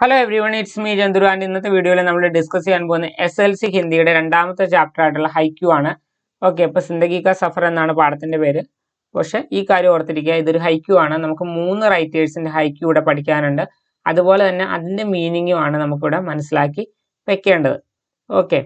Hello every one, it's me Chandru. And ഇന്നത്തെ വീഡിയോയിൽ നമ്മൾ ഡിസ്കസ് ചെയ്യാൻ പോകുന്ന SLC ഹിന്ദിയുടെ രണ്ടാമത്തെ ചാപ്റ്റർ ആയിട്ടുള്ള ഹൈക്യു ആണ്. ഓക്കെ, അപ്പോൾ സിന്ദഗി കാ സഫർ എന്നാണ് പാഠത്തിന്റെ പേര്. പക്ഷെ ഈ കാര്യം ഓർത്തിരിക്കുക, ഇതൊരു ഹൈക്യു ആണ്. നമുക്ക് 3 റൈറ്റേഴ്സിന്റെ ഹൈക്യു ഇവിടെ പഠിക്കാനുണ്ട്. അതുപോലെ തന്നെ അതിന്റെ മീനിങ്ങും ആണ് നമുക്കിവിടെ മനസ്സിലാക്കി വെക്കേണ്ടത്. ഓക്കെ,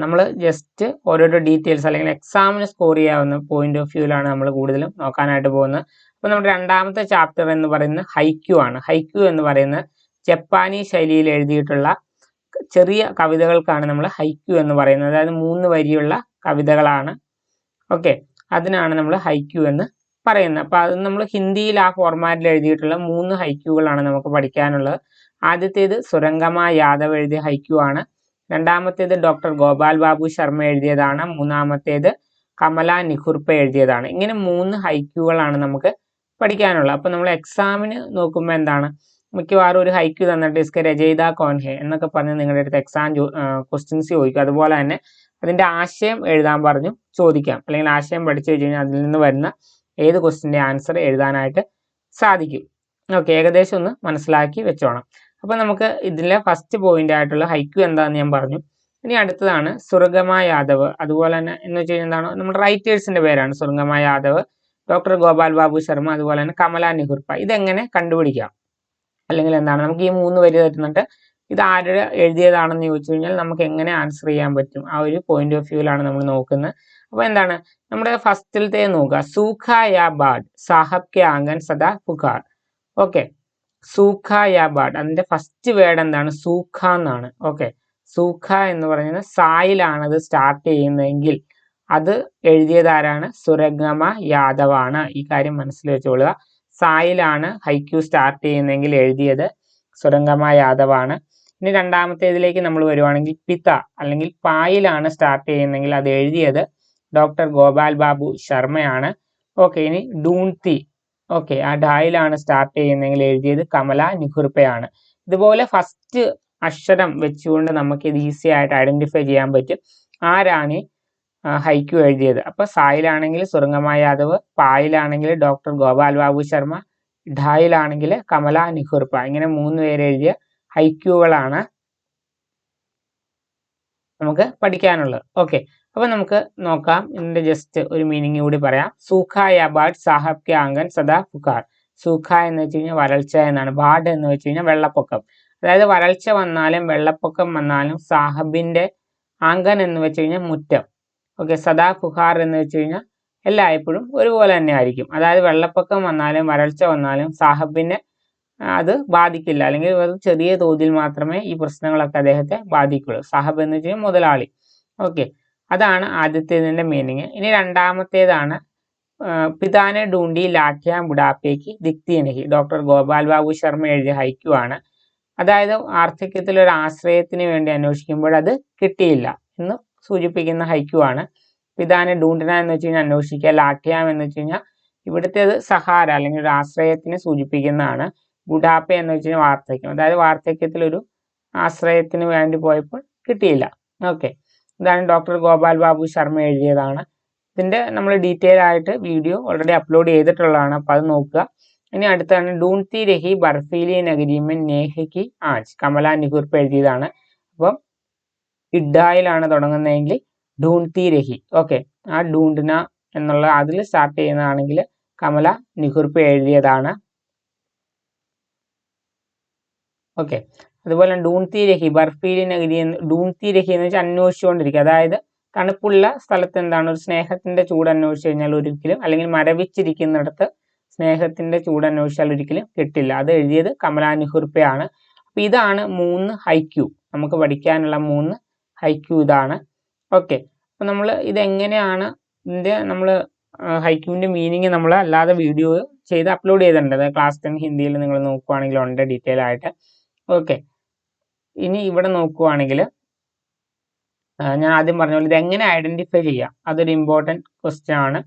നമ്മൾ ജസ്റ്റ് ഓരോരോ ഡീറ്റെയിൽസ് അല്ലെങ്കിൽ എക്സാമിന് സ്കോർ ചെയ്യാവുന്ന പോയിന്റ് ഓഫ് വ്യൂവിലാണ് നമ്മൾ കൂടുതലും നോക്കാനായിട്ട് പോകുന്നത്. അപ്പോൾ നമ്മുടെ രണ്ടാമത്തെ ചാപ്റ്റർ എന്ന് പറയുന്നത് ഹൈക്യു ആണ്. ഹൈക്യു എന്ന് പറയുന്നത് ജപ്പാനീസ് ശൈലിയിൽ എഴുതിയിട്ടുള്ള ചെറിയ കവിതകൾക്കാണ് നമ്മൾ ഹൈക്യു എന്ന് പറയുന്നത്. അതായത് 3 വരിയുള്ള കവിതകളാണ്. ഓക്കെ, അതിനാണ് നമ്മൾ ഹൈക്യു എന്ന് പറയുന്നത്. അപ്പോൾ അത് നമ്മൾ ഹിന്ദിയിൽ ആ ഫോർമാറ്റിൽ എഴുതിയിട്ടുള്ള 3 ഹൈക്യുകളാണ് നമുക്ക് പഠിക്കാനുള്ളത്. ആദ്യത്തേത് സുരംഗമ യാദവ് എഴുതിയ ഹൈക്യു ആണ്. രണ്ടാമത്തേത് ഡോക്ടർ ഗോപാൽ ബാബു ശർമ്മ എഴുതിയതാണ്. മൂന്നാമത്തേത് കമല നിഖുർപ്പ എഴുതിയതാണ്. ഇങ്ങനെ 3 ഹൈക്യുകളാണ് നമുക്ക് പഠിക്കാനുള്ളത്. അപ്പോൾ നമ്മൾ എക്സാമിന് നോക്കുമ്പോൾ എന്താണ്, മിക്കവാറും ഒരു ഹൈക്യു തന്നിട്ട് ഇസ്ക രചയിത കോൻ ഹെ എന്നൊക്കെ പറഞ്ഞ് നിങ്ങളുടെ അടുത്ത് എക്സാം ക്വസ്റ്റ്യൻസ് ചോദിക്കും. അതുപോലെ തന്നെ അതിന്റെ ആശയം എഴുതാൻ പറഞ്ഞു ചോദിക്കാം. അല്ലെങ്കിൽ ആശയം പഠിച്ചു കഴിഞ്ഞാൽ അതിൽ നിന്ന് വരുന്ന ഏത് ക്വസ്റ്റിന്റെ ആൻസർ എഴുതാനായിട്ട് സാധിക്കും. ഓക്കെ, ഏകദേശം ഒന്ന് മനസ്സിലാക്കി വെച്ചോണം. അപ്പോൾ നമുക്ക് ഇതിലെ ഫസ്റ്റ് പോയിന്റ് ആയിട്ടുള്ള ഹൈക്യു എന്താണെന്ന് ഞാൻ പറഞ്ഞു. ഇനി അടുത്തതാണ് സുരംഗമ യാദവ്. അതുപോലെ തന്നെ എന്ന് വെച്ച് കഴിഞ്ഞാൽ എന്താണ്, നമ്മുടെ റൈറ്റേഴ്സിന്റെ പേരാണ്. സുരംഗമ യാദവ്, ഡോക്ടർ ഗോപാൽ ബാബു ശർമ്മ, അതുപോലെ തന്നെ കമല നിഖുർപ്പ. ഇതെങ്ങനെ കണ്ടുപിടിക്കാം, അല്ലെങ്കിൽ എന്താണ്, നമുക്ക് ഈ 3 വരി തരുന്നുണ്ട്, ഇത് ആരുടെ എഴുതിയതാണെന്ന് ചോദിച്ചു കഴിഞ്ഞാൽ നമുക്ക് എങ്ങനെ ആൻസർ ചെയ്യാൻ പറ്റും, ആ ഒരു പോയിന്റ് ഓഫ് വ്യൂവിലാണ് നമ്മൾ നോക്കുന്നത്. അപ്പോൾ എന്താണ്, നമ്മുടെ ഫസ്റ്റിലത്തെ നോക്കുക, സൂഖ യാ ബാഡ് സാഹബ് കെ ആംഗൻ സദാ പുകാർ. ഓക്കെ, സൂഖ യാ ബാഡ്, അതിന്റെ ഫസ്റ്റ് വേർഡ് എന്താണ്, സൂഖ എന്നാണ്. ഓക്കെ, സൂഖ എന്ന് പറയുന്നത് സായിലാണ് അത് സ്റ്റാർട്ട് ചെയ്യുന്നതെങ്കിൽ അത് എഴുതിയത് ആരാണ്, സുരംഗമ യാദവ് ആണ്. ഈ കാര്യം മനസ്സിൽ വെച്ചോളുക. സായിലാണ് ഹൈക്യു സ്റ്റാർട്ട് ചെയ്യുന്നതെങ്കിൽ എഴുതിയത് സുരംഗമ യാദവ് ആണ്. ഇനി രണ്ടാമത്തേതിലേക്ക് നമ്മൾ വരുവാണെങ്കിൽ പിത അല്ലെങ്കിൽ പായിലാണ് സ്റ്റാർട്ട് ചെയ്യുന്നതെങ്കിൽ അത് എഴുതിയത് ഡോക്ടർ ഗോപാൽ ബാബു ശർമ്മയാണ്. ഓക്കെ, ഇനി ഡൂൺതി, ഓക്കെ, ആ ഡായിലാണ് സ്റ്റാർട്ട് ചെയ്യുന്നതെങ്കിൽ എഴുതിയത് കമല നിഖുർപ്പയാണ്. ഇതുപോലെ ഫസ്റ്റ് അക്ഷരം വെച്ചുകൊണ്ട് നമുക്ക് ഇത് ഈസി ആയിട്ട് ഐഡന്റിഫൈ ചെയ്യാൻ പറ്റും ആരാണ് ഹൈക്യു എഴുതിയത്. അപ്പൊ സായിലാണെങ്കിൽ സുരംഗമ യാദവ്, പായിലാണെങ്കിൽ ഡോക്ടർ ഗോപാൽ ബാബു ശർമ്മ, ഢായിലാണെങ്കിൽ കമല നിഖുർപ്പ. ഇങ്ങനെ 3 പേര് എഴുതിയ ഹൈക്യുകളാണ് നമുക്ക് പഠിക്കാനുള്ളത്. ഓക്കെ, അപ്പൊ നമുക്ക് നോക്കാം. ഇതിന്റെ ജസ്റ്റ് ഒരു മീനിങ് കൂടി പറയാം. സൂഖ യാ ബാഡ് സാഹബ് കെ ആംഗൻ സദാ പുകാർ. സൂഖ എന്ന് വെച്ച് കഴിഞ്ഞാൽ വരൾച്ച എന്നാണ്. ബാഡ് എന്ന് വെച്ച് കഴിഞ്ഞാൽ വെള്ളപ്പൊക്കം. അതായത് വരൾച്ച വന്നാലും വെള്ളപ്പൊക്കം വന്നാലും സാഹബിന്റെ ആംഗൻ എന്ന് വെച്ച് കഴിഞ്ഞാൽ മുറ്റം. ഓക്കെ, സദാ പുകാർ എന്ന് വെച്ച് കഴിഞ്ഞാൽ എല്ലായ്പ്പോഴും ഒരുപോലെ തന്നെ ആയിരിക്കും. അതായത് വെള്ളപ്പൊക്കം വന്നാലും വരൾച്ച വന്നാലും സാഹബിനെ അത് ബാധിക്കില്ല, അല്ലെങ്കിൽ ചെറിയ തോതിൽ മാത്രമേ ഈ പ്രശ്നങ്ങളൊക്കെ അദ്ദേഹത്തെ ബാധിക്കുള്ളൂ. സാഹബ് എന്ന് വെച്ച് കഴിഞ്ഞാൽ മുതലാളി. ഓക്കെ, അതാണ് ആദ്യത്തേതിന്റെ മീനിങ്. ഇനി രണ്ടാമത്തേതാണ് പിതാനെ ഡൂണ്ടി ലാഠ്യാം ബുഡാപ്പേക്ക് ദിക്തി നഹി. ഡോക്ടർ ഗോപാൽ ബാബു ശർമ്മ എഴുതിയ ഹൈക്യു ആണ്. അതായത് വാർദ്ധക്യത്തിൽ ഒരു ആശ്രയത്തിന് വേണ്ടി അന്വേഷിക്കുമ്പോൾ അത് കിട്ടിയില്ല എന്ന് സൂചിപ്പിക്കുന്ന ഹൈക്യു ആണ്. പിതാനെ ഡൂണ്ടിന എന്ന് വെച്ച് കഴിഞ്ഞാൽ അന്വേഷിക്കുക, ലാഠ്യാം എന്ന് വെച്ച് കഴിഞ്ഞാൽ ഇവിടുത്തേത് സഹാര അല്ലെങ്കിൽ ഒരു ആശ്രയത്തിനെ സൂചിപ്പിക്കുന്നതാണ്. ബുഡാപ്പ എന്ന് വെച്ച് കഴിഞ്ഞാൽ വാർദ്ധക്യം, അതായത് വാർദ്ധക്യത്തിൽ ഒരു ആശ്രയത്തിന് വേണ്ടി പോയപ്പോൾ കിട്ടിയില്ല. ഓക്കെ, ഇതാണ് ഡോക്ടർ ഗോപാൽ ബാബു ശർമ്മ എഴുതിയതാണ്. ഇതിന്റെ നമ്മൾ ഡീറ്റെയിൽ ആയിട്ട് വീഡിയോ ഓൾറെഡി അപ്ലോഡ് ചെയ്തിട്ടുള്ളതാണ്, അപ്പൊ അത് നോക്കുക. ഇനി അടുത്താണ് ഡൂൺതി രഹി ബർഫീലി നഗരിമൻ നേഹയ്ക്ക് ആജ്. കമല നിഖുർപ്പ എഴുതിയതാണ്. അപ്പം ഇഡ്ഡായിലാണ് തുടങ്ങുന്നതെങ്കിൽ ഡൂൺതി രഹി. ഓക്കെ, ആ ഡൂണ്ടിന എന്നുള്ള അതിൽ സ്റ്റാർട്ട് ചെയ്യുന്നതാണെങ്കിൽ കമല നിഖുർപ്പ എഴുതിയതാണ്. ഓക്കെ, അതുപോലെ ഡൂൺതി രഹി ബർഫീലി നഗരി. ഡൂൺതി രഹി എന്ന് വെച്ചാൽ അന്വേഷിച്ചുകൊണ്ടിരിക്കുക. അതായത് തണുപ്പുള്ള സ്ഥലത്ത് എന്താണ്, ഒരു സ്നേഹത്തിന്റെ ചൂട് അന്വേഷിച്ചു കഴിഞ്ഞാൽ ഒരിക്കലും, അല്ലെങ്കിൽ മരവിച്ചിരിക്കുന്നിടത്ത് സ്നേഹത്തിന്റെ ചൂട് അന്വേഷിച്ചാൽ ഒരിക്കലും കിട്ടില്ല. അത് എഴുതിയത് കമല നിഖുർപ്പയാണ്. അപ്പൊ ഇതാണ് 3 ഹൈക്യു, നമുക്ക് പഠിക്കാനുള്ള 3 ഹൈക്യു ഇതാണ്. ഓക്കെ, അപ്പൊ നമ്മൾ ഇതെങ്ങനെയാണ് ഇതിന്റെ നമ്മൾ ഹൈക്യുവിന്റെ മീനിങ് നമ്മൾ അല്ലാതെ വീഡിയോ ചെയ്ത് അപ്ലോഡ് ചെയ്തിട്ടുണ്ട്. അതായത് ക്ലാസ് 10 ഹിന്ദിയിൽ നിങ്ങൾ നോക്കുവാണെങ്കിൽ ഉണ്ട് ഡീറ്റെയിൽ ആയിട്ട്. ഓക്കെ, ഇനി ഇവിടെ നോക്കുവാണെങ്കിൽ ഞാൻ ആദ്യം പറഞ്ഞ പോലെ ഇത് എങ്ങനെ ഐഡന്റിഫൈ ചെയ്യാം, അതൊരു ഇമ്പോർട്ടൻറ്റ് ക്വസ്റ്റ്യൻ ആണ്.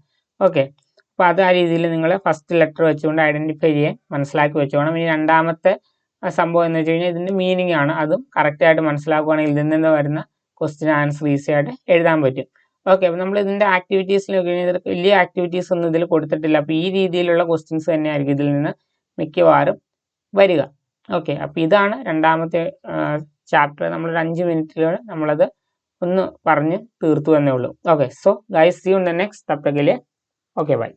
ഓക്കെ, അപ്പൊ അത് ആ രീതിയിൽ നിങ്ങൾ ഫസ്റ്റ് ലെറ്റർ വെച്ചുകൊണ്ട് ഐഡന്റിഫൈ ചെയ്യാൻ മനസ്സിലാക്കി വെച്ചോണം. ഇനി രണ്ടാമത്തെ സംഭവം എന്ന് വെച്ച് കഴിഞ്ഞാൽ ഇതിന്റെ മീനിങ് ആണ്. അതും കറക്റ്റ് ആയിട്ട് മനസ്സിലാക്കുകയാണെങ്കിൽ ഇതിൽ നിന്ന് വരുന്ന ക്വസ്റ്റ്യൻ ആൻസർ ഈസി ആയിട്ട് എഴുതാൻ പറ്റും. ഓക്കെ, അപ്പൊ നമ്മൾ ഇതിന്റെ ആക്ടിവിറ്റീസിൽ നോക്കി കഴിഞ്ഞാൽ വലിയ ആക്ടിവിറ്റീസ് ഒന്നും ഇതിൽ കൊടുത്തിട്ടില്ല. അപ്പൊ ഈ രീതിയിലുള്ള ക്വസ്റ്റ്യൻസ് തന്നെയായിരിക്കും ഇതിൽ നിന്ന് മിക്കവാറും വരിക. ഓക്കെ, അപ്പോൾ ഇതാണ് രണ്ടാമത്തെ ചാപ്റ്റർ. നമ്മളൊരു 5 മിനിറ്റിൽ നമ്മളത് ഒന്ന് പറഞ്ഞ് തീർത്തു എന്നേ ഉള്ളൂ. Okay, so guys see you in the next. തപ്പകലെ ഓക്കെ ബൈ.